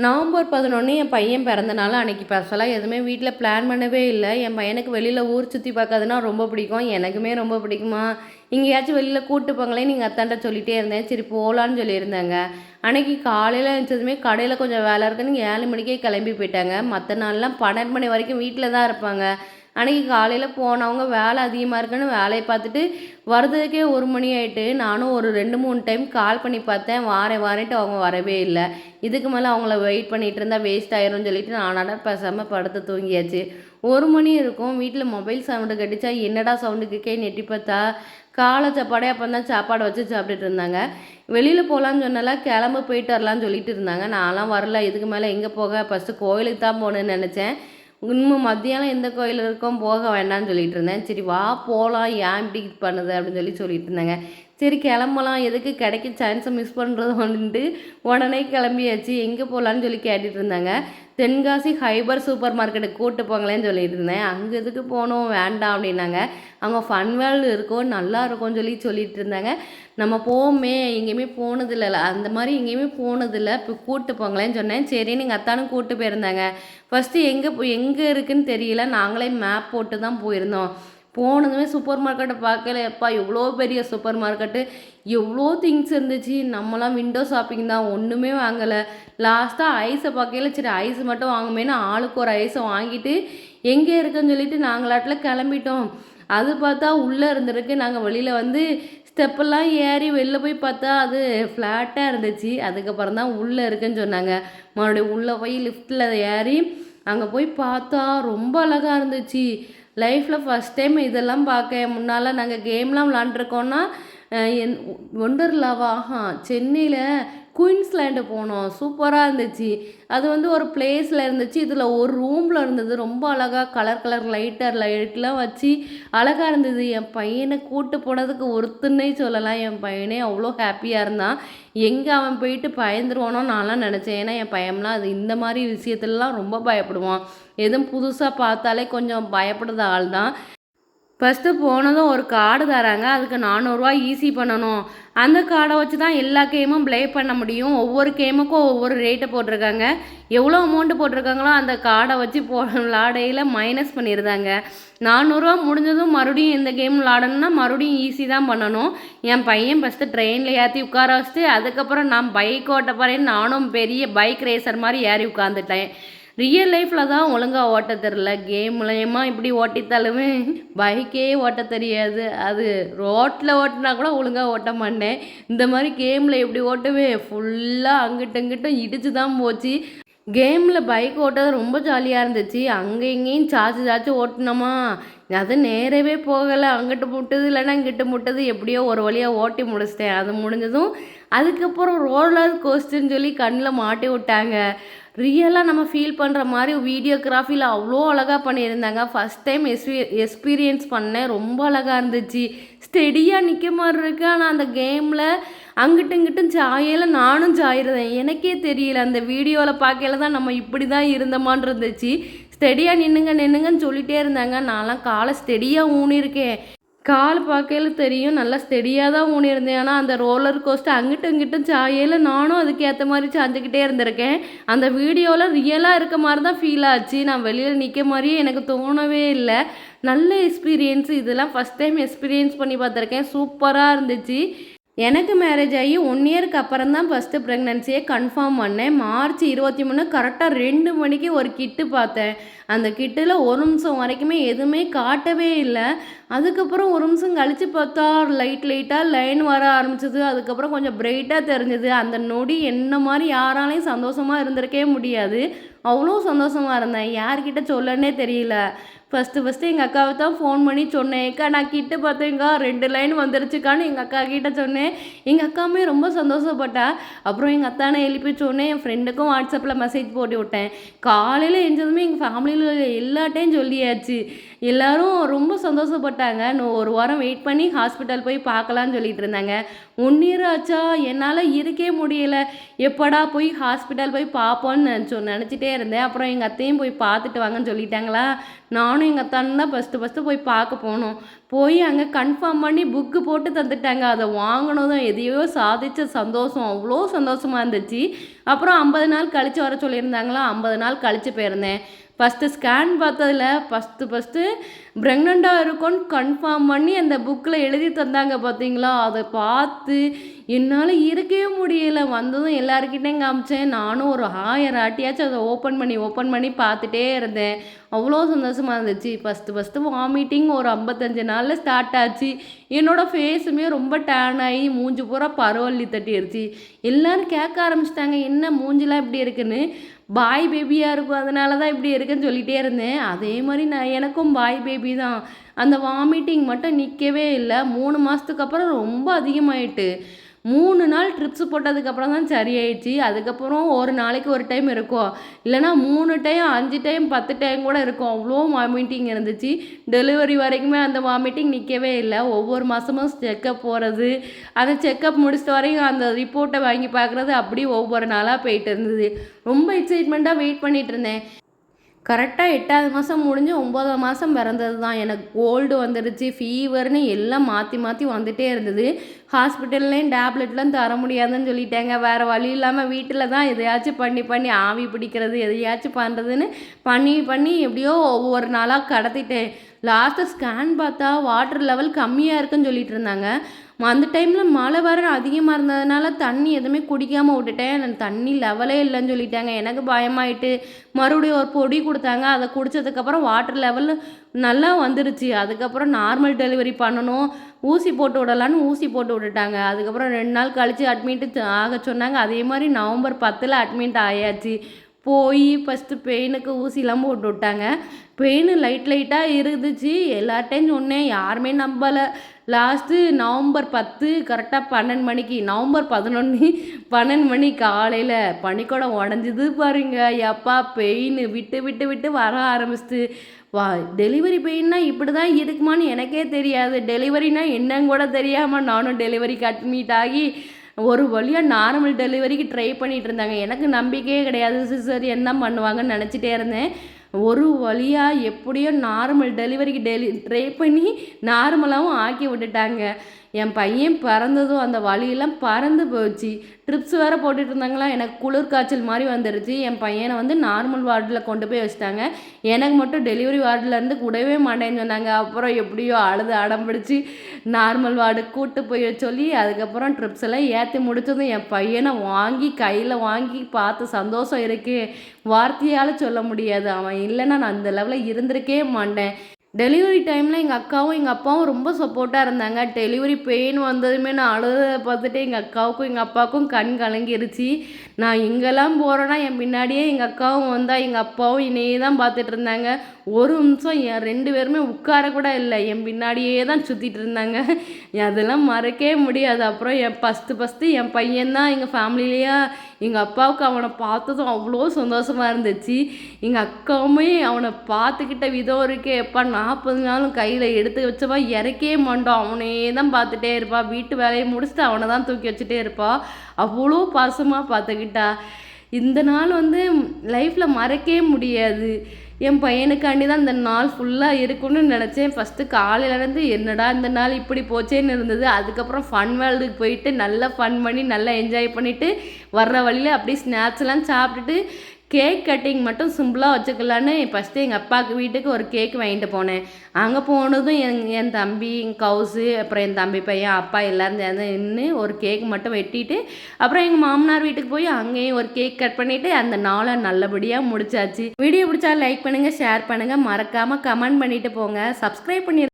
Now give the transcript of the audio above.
November 11 என் பையன் பிறந்தநாள். அன்னைக்கு ஸ்பெஷலாக எதுவுமே வீட்டில் பிளான் பண்ணவே இல்லை. என் பையனுக்கு வெளியில் ஊர் சுற்றி பார்க்கறதுனா ரொம்ப பிடிக்கும். எனக்குமே ரொம்ப பிடிக்குமா, எங்கேயாச்சும் வெளியில் கூப்பிட்டு போங்களேன்னு எங்கள் அத்தான்ட்ட சொல்லிகிட்டே இருந்தேன். சரி போகலான்னு சொல்லியிருந்தாங்க. அன்னைக்கு காலையில் எழுந்ததுமே கடையில் கொஞ்சம் வேலை இருக்குன்னு 7 மணிக்கே கிளம்பி போயிட்டாங்க. மற்ற நாள்லாம் 12 மணி வரைக்கும் வீட்டில் தான் இருப்பாங்க. அன்றைக்கி காலையில் போனவங்க வேலை அதிகமாக இருக்குன்னு வேலையை பார்த்துட்டு வர்றதுக்கே 1 மணி ஆகிட்டு. நானும் ஒரு 2-3 டைம் கால் பண்ணி பார்த்தேன், வாரேன்ட்டு அவங்க வரவே இல்லை. இதுக்கு மேலே அவங்கள வெயிட் பண்ணிகிட்டு இருந்தால் வேஸ்ட் ஆயிரும்னு சொல்லிட்டு நானாட பேசாமல் படுத்து தூங்கியாச்சு. 1 மணி இருக்கும். வீட்டில் மொபைல் சவுண்டு கட்டிச்சா என்னடா சவுண்டு கேட்கேன்னு எட்டி பார்த்தா காலை சாப்பாடே அப்போ தான் சாப்பாடு வச்சு சாப்பிட்டுட்டு இருந்தாங்க. வெளியில் போகலான்னு சொன்னாலாம் கிளம்ப போயிட்டு வரலான்னு சொல்லிட்டு இருந்தாங்க. நான்லாம் வரல, இதுக்கு மேலே எங்கே போக, ஃபஸ்ட்டு கோயிலுக்கு தான் போகணுன்னு நினச்சேன். இன்னும் மத்தியானம் எந்த கோயில் இருக்கோம் போக வேண்டாம்னு சொல்லிட்டு இருந்தேன். சரி வா போகலாம், ஏன் இப்படி பண்ணுது அப்படின்னு சொல்லிட்டு இருந்தாங்க. சரி கிளம்பலாம், எதுக்கு கிடைக்க சான்ஸை மிஸ் பண்ணுறது வந்துட்டு உடனே கிளம்பியாச்சு. எங்கே போகலான்னு சொல்லி கேட்டுட்டு இருந்தாங்க. தென்காசி ஹைபர் சூப்பர் மார்க்கெட்டுக்கு கூப்பிட்டு போங்களேன்னு சொல்லிட்டு இருந்தேன். அங்கே எதுக்கு போகணும் வேண்டாம் அப்படின்னாங்க. அங்கே ஃபன்வேல் இருக்கும், நல்லா இருக்கும்னு சொல்லிட்டு இருந்தாங்க. நம்ம போவோமே, எங்கேயுமே போனதில்லை, அந்த மாதிரி எங்கேயுமே போனதில்லை, இப்போ கூப்பிட்டு போங்களேன்னு சொன்னேன். சரின்னு எங்கள் அத்தானும் கூப்பிட்டு போயிருந்தாங்க. ஃபஸ்ட்டு எங்கே இருக்குதுன்னு தெரியல, நாங்களே மேப் போட்டு தான் போயிருந்தோம். போனதுமே சூப்பர் மார்க்கெட்டை பார்க்கல, எப்பா எவ்வளோ பெரிய சூப்பர் மார்க்கெட்டு, எவ்வளோ திங்ஸ் இருந்துச்சு. நம்மலாம் விண்டோ ஷாப்பிங் தான், ஒன்றுமே வாங்கலை. லாஸ்ட்டாக ஐஸை பார்க்கல, சரி ஐஸ் மட்டும் வாங்குமேன்னு ஆளுக்கு ஒரு ஐஸை வாங்கிட்டு எங்கே இருக்குன்னு சொல்லிட்டு நாங்களாட்டில் கிளம்பிட்டோம். அது பார்த்தா உள்ளே இருந்திருக்கு. நாங்கள் வெளியில் வந்து ஸ்டெப்பெல்லாம் ஏறி வெளில போய் பார்த்தா அது ஃப்ளாட்டாக இருந்துச்சு. அதுக்கப்புறம் தான் உள்ளே இருக்குன்னு சொன்னாங்க. மறுபடியும் உள்ளே போய் லிஃப்ட்டில் ஏறி அங்கே போய் பார்த்தா ரொம்ப அழகாக இருந்துச்சு. லைஃப்பில் ஃபஸ்ட் டைம் இதெல்லாம் பார்க்க. முன்னால் நாங்கள் கேம்லாம் விளாண்டுருக்கோன்னா ஒண்டர்லாவா சென்னையில் குயின்ஸ்லேண்டு போனோம், சூப்பராக இருந்துச்சு. அது வந்து ஒரு பிளேஸில் இருந்துச்சு, இதில் ஒரு ரூமில் இருந்தது. ரொம்ப அழகாக கலர் லைட்லாம் வச்சு அழகாக இருந்தது. என் பையனை கூப்பிட்டு போனதுக்கு ஒருத்தன்னே சொல்லலாம். என் பையனே அவ்வளோ ஹாப்பியாக இருந்தான். எங்கே அவன் போயிட்டு பயந்துருவானோ நான்லாம் நினச்சேன். ஏன்னா என் பையன்லாம் அது இந்த மாதிரி விஷயத்துலலாம் ரொம்ப பயப்படுவான். எதுவும் புதுசாக பார்த்தாலே கொஞ்சம் பயப்படுற ஆள் தான். ஃபஸ்ட்டு போனதும் ஒரு கார்டு தராங்க, அதுக்கு 400 ஈஸி பண்ணணும். அந்த கார்டை வச்சு தான் எல்லா கேமும் ப்ளே பண்ண முடியும். ஒவ்வொரு கேமுக்கும் ஒவ்வொரு ரேட்டை போட்டிருக்காங்க. எவ்வளோ அமௌண்ட்டு போட்டிருக்காங்களோ அந்த கார்டை வச்சு விளாடையில் மைனஸ் பண்ணியிருந்தாங்க. 400 முடிஞ்சதும் மறுபடியும் இந்த கேம் விளாடணுன்னா மறுபடியும் ஈஸி தான் பண்ணணும். என் பையன் ஃபஸ்ட்டு ட்ரெயினில் ஏற்றி உட்கார வச்சுட்டு அதுக்கப்புறம் நான் பைக் ஓட்ட போகிறேன்னு நானும் பெரிய பைக் ரேசர் மாதிரி ஏறி உட்காந்துட்டேன். ரியல் லைஃப்பில் தான் ஒழுங்காக ஓட்ட தெரில, கேம் மூலயமா இப்படி ஓட்டித்தாலுமே பைக்கே ஓட்ட தெரியாது. அது ரோட்டில் ஓட்டினா கூட ஒழுங்காக ஓட்ட மாட்டேன். இந்த மாதிரி கேமில் எப்படி ஓட்டுவேன், ஃபுல்லாக அங்கிட்டும் இடிச்சு தான் போச்சு. கேமில் பைக் ஓட்டுறது ரொம்ப ஜாலியாக இருந்துச்சு. அங்கே இங்கேயும் சாச்சு ஓட்டினோமா, அது நேரவே போகலை. அங்கிட்டு முட்டுது இல்லைன்னா இங்கிட்டு முட்டுது, எப்படியோ ஒரு வழியாக ஓட்டி முடிச்சிட்டேன். அது முடிஞ்சதும் அதுக்கப்புறம் ரோலர் கோஸ்ட்டுன்னு சொல்லி கண்ணில் மாட்டி விட்டாங்க. ரியலாக நம்ம ஃபீல் பண்ணுற மாதிரி வீடியோகிராஃபியில் அவ்வளோ அழகாக பண்ணியிருந்தாங்க. ஃபஸ்ட் டைம் எக்ஸ்பீரியன்ஸ் பண்ணேன், ரொம்ப அழகாக இருந்துச்சு. ஸ்டெடியாக நிற்க மாதிரி இருக்கு. ஆனால் அந்த கேமில் இங்கிட்டும் சாயல, நானும் சாயிடுறேன், எனக்கே தெரியல. அந்த வீடியோவில் பார்க்கல தான் நம்ம இப்படி தான் இருந்தமான் இருந்துச்சு. ஸ்டெடியாக நின்னுங்கன்னு சொல்லிகிட்டே இருந்தாங்க. நான்லாம் காலை ஸ்டெடியாக ஊனியிருக்கேன். கால் பார்க்கையில தெரியும், நல்லா ஸ்டெடியாக தான் ஊனியிருந்தேன். ஆனால் அந்த ரோலர் கோஸ்ட்டு இங்கிட்டும் சாயையில் நானும் அதுக்கு ஏற்ற மாதிரி சாஞ்சிக்கிட்டே இருந்திருக்கேன். அந்த வீடியோவில் ரியலாக இருக்க மாதிரி தான் ஃபீல் ஆச்சு. நான் வெளியில் நிற்க மாதிரியே எனக்கு தோணவே இல்லை. நல்ல எக்ஸ்பீரியன்ஸு. இதெல்லாம் ஃபஸ்ட் டைம் எக்ஸ்பீரியன்ஸ் பண்ணி பார்த்துருக்கேன், சூப்பராக இருந்துச்சு. எனக்கு மேரேஜ் ஆகி 1 இயருக்கு அப்புறம் தான் ஃபஸ்ட்டு ப்ரெக்னன்சியை கன்ஃபார்ம் பண்ணேன். மார்ச் 23 கரெக்டாக 2 மணிக்கு ஒரு கிட்டு பார்த்தேன். அந்த கிட்டில் 1 நிமிஷம் வரைக்குமே எதுவுமே காட்டவே இல்லை. அதுக்கப்புறம் 1 நிமிஷம் கழித்து பார்த்தா லைட்டாக லைன் வர ஆரம்பிச்சிது. அதுக்கப்புறம் கொஞ்சம் பிரைட்டாக தெரிஞ்சுது. அந்த நொடி என்ன மாதிரி யாராலையும் சந்தோஷமாக இருந்திருக்கவே முடியாது. அவ்வளோ சந்தோஷமாக இருந்தேன். யார்கிட்ட சொல்லன்னே தெரியல. ஃபஸ்ட்டு எங்கள் அக்காவை தான் ஃபோன் பண்ணி சொன்னேன், அக்கா நான் கிட்ட பார்த்தேங்க்கா 2 லைன் வந்துருச்சுக்கான்னு எங்கள் அக்கா கிட்ட சொன்னேன். எங்கள் அக்காவுமே ரொம்ப சந்தோஷப்பட்டா. அப்புறம் எங்கள் அத்தானை எழுப்பி சொன்னேன், என் ஃப்ரெண்டுக்கும் வாட்ஸ்அப்பில் மெசேஜ் போட்டு விட்டேன். காலையில் எழுந்ததுமே எங்கள் ஃபேமிலியில் எல்லாட்டையும் சொல்லியாச்சு. எல்லோரும் ரொம்ப சந்தோஷப்பட்டாங்க. இன்னும் 1 வாரம் வெயிட் பண்ணி ஹாஸ்பிட்டல் போய் பார்க்கலான்னு சொல்லிட்டு இருந்தாங்க. 1 இயர் ஆச்சா, என்னால் இருக்கே முடியலை. எப்படா போய் ஹாஸ்பிட்டல் போய் பார்ப்போன்னு நினச்சிட்டே இருந்தேன். அப்புறம் எங்கள் அத்தையும் போய் பார்த்துட்டு வாங்கன்னு சொல்லிட்டாங்களா. நானும் எங்கள் அத்தானும் தான் ஃபஸ்ட்டு போய் பார்க்க போனோம். போய் அங்கே கன்ஃபார்ம் பண்ணி புக்கு போட்டு தந்துட்டாங்க. அதை வாங்கினதும் எதையோ சாதித்த சந்தோஷம் அவ்வளோ சந்தோஷமாக இருந்துச்சு. அப்புறம் 50 நாள் கழித்து வர சொல்லியிருந்தாங்களா, 50 நாள் கழித்து போயிருந்தேன். ஃபஸ்ட்டு ஸ்கேன் பார்த்ததில் ஃபஸ்ட்டு ப்ரெக்னெண்ட்டாக இருக்கும்னு கன்ஃபார்ம் பண்ணி அந்த புக்கில் எழுதி தந்தாங்க பார்த்தீங்களா, அதை பார்த்து என்னால் இருக்கவே முடியலை. வந்ததும் எல்லாருக்கிட்டையும் காமிச்சேன். நானும் ஒரு 1000 ஆட்டியாச்சும் அதை ஓப்பன் பண்ணி பார்த்துட்டே இருந்தேன். அவ்வளோ சந்தோஷமாக இருந்துச்சு. ஃபஸ்ட்டு வாமிட்டிங் ஒரு 55 நாளில் ஸ்டார்ட் ஆச்சு. என்னோடய ஃபேஸுமே ரொம்ப டேன் ஆகி மூஞ்சி பூரா பரவல்லி தட்டிடுச்சு. எல்லோரும் கேட்க ஆரம்பிச்சிட்டாங்க, என்ன மூஞ்சிலாம் இப்படி இருக்குன்னு. பாய் பேபியாக இருக்கும், அதனால தான் இப்படி இருக்குன்னு சொல்லிகிட்டே இருந்தேன். அதே மாதிரி எனக்கும் பாய் பேபி தான். அந்த வாமிட்டிங் மட்டும் நிற்கவே இல்லை. 3 மாதத்துக்கு அப்புறம் ரொம்ப அதிகமாயிட்டு. 3 நாள் ட்ரிப்ஸ் போட்டதுக்கப்புறம் தான் சரியாயிடுச்சு. அதுக்கப்புறம் ஒரு நாளைக்கு ஒரு டைம் இருக்கும், இல்லைனா 3 டைம் 5 டைம் 10 டைம் கூட இருக்கும். அவ்வளோ வாமிட்டிங் இருந்துச்சு. டெலிவரி வரைக்குமே அந்த வாமிட்டிங் நிற்கவே இல்லை. ஒவ்வொரு மாதமும் செக்கப் போகிறது, அந்த செக்கப் முடிச்சிட்ட வரையும் அந்த ரிப்போர்ட்டை வாங்கி பார்க்குறது, அப்படி ஒவ்வொரு நாளாக போயிட்டு இருந்தது. ரொம்ப எக்ஸைட்மெண்ட்டாக வெயிட் பண்ணிகிட்டு இருந்தேன். கரெக்டாக 8வது மாதம் முடிஞ்சு 9வது மாதம் பிறந்தது தான். எனக்கு கோல்டு வந்துடுச்சு, ஃபீவர்னு எல்லாம் மாற்றி வந்துகிட்டே இருந்தது. ஹாஸ்பிட்டல்லையும் டேப்லெட்லாம் தர முடியாதுன்னு சொல்லிட்டாங்க. வேறு வழி இல்லாமல் வீட்டில் தான் எதையாச்சும் பண்ணி ஆவி பிடிக்கிறது, எதையாச்சும் பண்ணுறதுன்னு பண்ணி எப்படியோ ஒவ்வொரு நாளாக கடத்திட்டேன். லாஸ்ட்டு ஸ்கேன் பார்த்தா வாட்டர் லெவல் கம்மியாக இருக்குன்னு சொல்லிட்டு இருந்தாங்க. அந்த டைமில் மழை வர அதிகமாக இருந்ததுனால தண்ணி எதுவுமே குடிக்காமல் விட்டுட்டேன். தண்ணி லெவலே இல்லைன்னு சொல்லிட்டாங்க. எனக்கு பயமாயிட்டு மறுபடியும் ஒரு பொடி கொடுத்தாங்க. அதை குடித்ததுக்கப்புறம் வாட்டர் லெவல் நல்லா வந்துருச்சு. அதுக்கப்புறம் நார்மல் டெலிவரி பண்ணணும், ஊசி போட்டு விடலான்னு ஊசி போட்டு விட்டுட்டாங்க. அதுக்கப்புறம் 2 நாள் கழித்து அட்மிட்டு ஆக சொன்னாங்க. அதே மாதிரி நவம்பர் 10 அட்மிட் ஆயாச்சு. போய் ஃபஸ்ட்டு பெயினுக்கு ஊசிலாம் போட்டு விட்டாங்க. பெயின் லைட்டாக இருந்துச்சு. எல்லார்ட்டையும் சொன்னேன், யாருமே நம்பலை. லாஸ்ட்டு நவம்பர் 10 கரெக்டாக 12 மணிக்கு, நவம்பர் 11 12 மணி காலையில் பனிக்கூடம் உடஞ்சிது பாருங்க. எப்பா பெயின் விட்டு வர ஆரம்பிச்சிட்டு. டெலிவரி பெயின்னா இப்படி தான் இருக்குமான்னு எனக்கே தெரியாது. டெலிவரினா என்னன்னு கூட தெரியாமல் நானும் டெலிவரிக்கு அட்மிட் ஆகி ஒரு வழியாக நார்மல் டெலிவரிக்கு ட்ரை பண்ணிகிட்டு இருந்தாங்க. எனக்கு நம்பிக்கையே கிடையாது, சிசேரியன் என்ன பண்ணுவாங்கன்னு நினச்சிட்டே இருந்தேன். ஒரு வழியாக எப்படியோ நார்மல் டெலிவரிக்கு ட்ரை பண்ணி நார்மலாகவும் ஆக்கி விட்டுட்டாங்க. என் பையன் பிறந்ததும் அந்த வலியெல்லாம் பறந்து போச்சு. ட்ரிப்ஸ் வேறு போட்டுட்டு இருந்தாங்களா, எனக்கு குளிர் காய்ச்சல் மாதிரி வந்துடுச்சு. என் பையனை வந்து நார்மல் வார்டில் கொண்டு போய் வச்சுட்டாங்க. எனக்கு மட்டும் டெலிவரி வார்டிலேருந்து கூடவே மாட்டேன்னு சொன்னாங்க. அப்புறம் எப்படியோ அழுது அடம் பிடிச்சி நார்மல் வார்டுக்கு கூப்பிட்டு போய் சொல்லி அதுக்கப்புறம் ட்ரிப்ஸ் எல்லாம் ஏற்றி முடித்ததும் என் பையனை கையில் வாங்கி பார்த்த சந்தோஷம் இருக்குது, வார்த்தையால் சொல்ல முடியாது. அவன் இல்லைன்னா நான் அந்த லெவலில் இருந்திருக்கே மாட்டேன். டெலிவரி டைமில் எங்கள் அக்காவும் எங்கள் அப்பாவும் ரொம்ப சப்போர்ட்டாக இருந்தாங்க. டெலிவரி பெயின் வந்ததுமே நான் அழுத பார்த்துட்டு எங்கள் அக்காவுக்கும் எங்கள் அப்பாவுக்கும் கண் கலங்கிருச்சு. நான் எங்கெல்லாம் போகிறேன்னா என் பின்னாடியே எங்கள் அக்காவும் வந்தால் எங்கள் அப்பாவும் என்னையே தான் பார்த்துட்டு இருந்தாங்க. ஒரு நிமிஷம் என் 2 பேருமே உட்கார கூட இல்லை, என் பின்னாடியே தான் சுற்றிட்டு இருந்தாங்க. அதெல்லாம் மறக்கவே முடியாது. அப்புறம் ஃபஸ்ட்டு என் பையன்தான் எங்கள் ஃபேமிலியிலேயே. எங்கள் அப்பாவுக்கு அவனை பார்த்ததும் அவ்வளோ சந்தோஷமாக இருந்துச்சு. எங்கள் அக்காவுமே அவனை பார்த்துக்கிட்ட விதம் இருக்கே, எப்பா 40 நாளும் கையில் எடுத்து வச்சவா இறக்கவே மாட்டோம், அவனே தான் பார்த்துட்டே இருப்பா. வீட்டு வேலையை முடிச்சுட்டு அவனை தான் தூக்கி வச்சுட்டே இருப்பா. அவ்வளோ பாசமாக பார்த்துக்கிட்டா. இந்த நாள் வந்து லைஃப்பில் மறக்கவே முடியாது. என் பையனுக்காண்டி தான் இந்த நாள் ஃபுல்லாக இருக்குன்னு நினச்சேன். ஃபஸ்ட்டு காலையிலேருந்து என்னடா இந்த நாள் இப்படி போச்சேன்னு இருந்தது. அதுக்கப்புறம் ஃபன் வேர்ல்டுக்கு போயிட்டு நல்லா ஃபன் பண்ணி நல்லா என்ஜாய் பண்ணிவிட்டு வர்ற வழியில் அப்படியே ஸ்நாக்ஸ்லாம் சாப்பிட்டுட்டு கேக் கட்டிங் மட்டும் சிம்பிளாக வச்சுக்கலான்னு ஃபஸ்ட்டு எங்கள் அப்பாவுக்கு வீட்டுக்கு ஒரு கேக் வாங்கிட்டு போனேன். அங்கே போனதும் என் தம்பி, என் கவுசு, அப்புறம் என் தம்பி பையன், அப்பா எல்லோரும் சேர்ந்து நின்று ஒரு கேக் மட்டும் வெட்டிட்டு அப்புறம் எங்கள் மாமனார் வீட்டுக்கு போய் அங்கேயும் ஒரு கேக் கட் பண்ணிவிட்டு அந்த நாளை நல்லபடியாக முடிச்சாச்சு. வீடியோ பிடிச்சா லைக் பண்ணுங்கள், ஷேர் பண்ணுங்கள், மறக்காமல் கமெண்ட் பண்ணிவிட்டு போங்க. சப்ஸ்கிரைப் பண்ணி